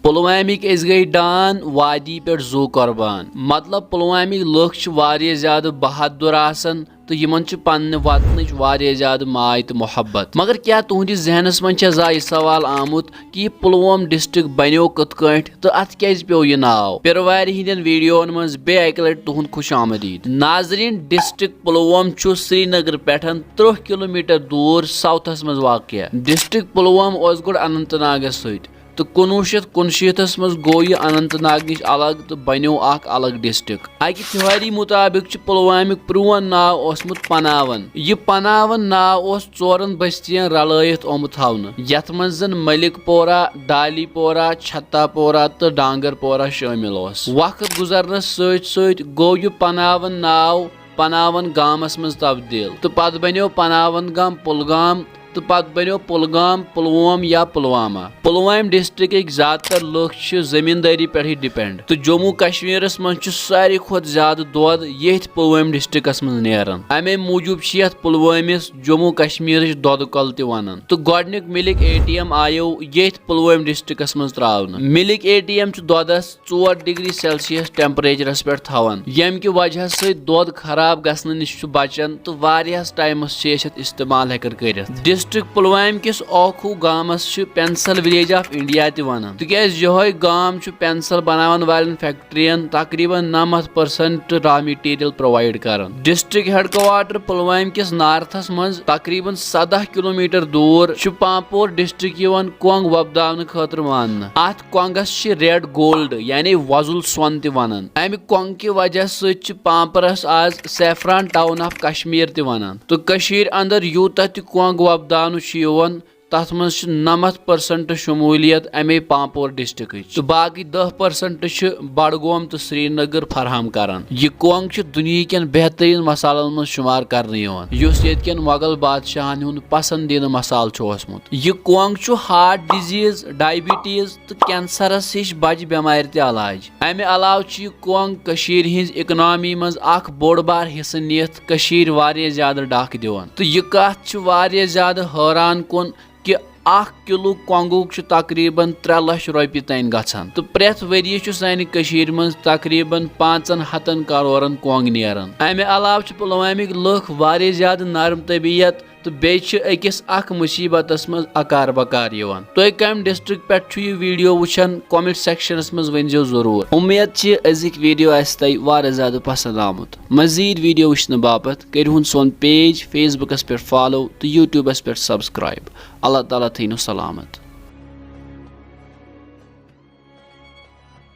पुलवामिक अस गई डान वादी पे जू कुर्बान मतलब पुलवामिक लुक वारिया ज्यादा बहादुर आसन तो यमन पन्ने वतन वारिया ज्यादा माय तो मोहब्बत मगर क्या तुहंदिस जहनस मन यह सवाल आमुत कि यह पुलवाम डिस्ट्रिक्ट बनो कत तो अत क्या पे यह नाव पिरवार हिंदन वीडियोन मज बे अक लट तुहद खुश आमदीद नाजरीन डिस्ट्रिक्ट पुलवाम श्रीनगर पे 30 किलोमीटर दूर साउथस मज वाक़ डिस्ट्रिक्ट पुलवाम गोड अनंतनागस सत तो 1969 मज गो यह अनंतनाग नश अलग तो बनो अलग डिस्ट्रिक्ट अकि थियोरी मुताबिक पुलवामिक प्रोन नाव ओसमुत पनावन यह पनावन नाव ओस 4 बस्तियन रलयित आमुत थवनो यथ मज जन मलिकपोरा डालीपोरा छत्तापोरा तो डांगरपोरा शामिल ओस वक्त गुजरनस सत गो यह पनावन नाव पनावन गामस मज तब्दील तो पत बनो पनावन गाम पुलगाम तो पत बनो पुलगाम पुलवाम या पुलवामा पुलवाम डिस्ट्रिक्ट ज्यादातर लुक जमींदारी पे डिपेंड तो जम्मू कश्मीर मज सारे खुद ज्यादा दोद ये पुलवाम डिस्ट्रिक्टस मज नेरान अमे मूजूब यथ पुलवामिस जम्मू कश्मीर दोद कल तनान तो गोडनिक मिल्क ATM आयो ये पुलवाम डिस्ट्रिक्टस मज त्रावन मिल्क ATM दोदस 4 डिग्री सेल्सियस टेम्परेचरस पे थवान यम कि वजह से दोद खराब गसन निश बचान तो वारियास टाइमस इस्तेमाल हेकन करित डिस्ट्रिक्ट पुलवाम किस ओखू गामस पेंसिल विलेज ऑफ इंडिया तनान तिकाज यह गाम पेंसिल बनावन वालन फैक्ट्रियन तकरीबन 90% रॉ मटेरियल प्रोवाइड करान डिस्ट्रिक्ट हेडक्वार्टर पुलवाम किस नार्थस मज तकरीबन 17 किलोमीटर दूर पापोर डिस्ट्रिक्ट कोंग वबदावन खतर मान अत कोंगस रेड गोल्ड यानी वजुल सोन तनान अमि कोंग कि वजह सत पापरस आज सैफरान टाउन ऑफ कश्मीर तनान तो कशीर अंदर यूता कोंग वबदावन तथ मज 90% शमूलियत अमे पापोर डिस्ट्रिक्ट तो बाकी 10% बडगोम तो श्रीनगर फराहम करान यह कोंग दुनिया कन बेहतरीन मसालन मज शुमार कर मुगल बादशाहन हुंद पसंदीदा मसाल ओसमुत यह कोंग हार्ट डिजीज डायबिटीज तो कैंसरस हिश बज बेमार तलाज अमे अलाव यह कोंग कशीर हिंज इकनॉमी मज बोड़ बार हिस्स नियत कशीर वारिया ज्यादा डाक दिवान तो यह कथ वारिया ज्यादा हैरान कुन कि 1 किलो कोंगुक तकरीबन 3 लाख रॉपये तन गछान तो प्रेथ वरी सानि कशीर मज तकरीबन 500 करोड़न कोंग नेरान अमे अलाव पुलवामिक लुक वारिया ज्यादा नरम तबीयत तो बेकिस मुसीबतस मज अकार बकार यवान तुम कम डिस्ट्रिक्ट पे यह वीडियो वुचान कमेंट सेक्शनस मज वनजो जरूर उम्मीद अजिक वीडियो आए वारिया ज्यादा पसंद आमुत मजीद वीडियो वुचन बापत करिहुन सोन पेज फेसबुकस पे फॉलो तो यूट्यूबस पे सब्सक्राइब अल्लाह ताला थीनु सलामत।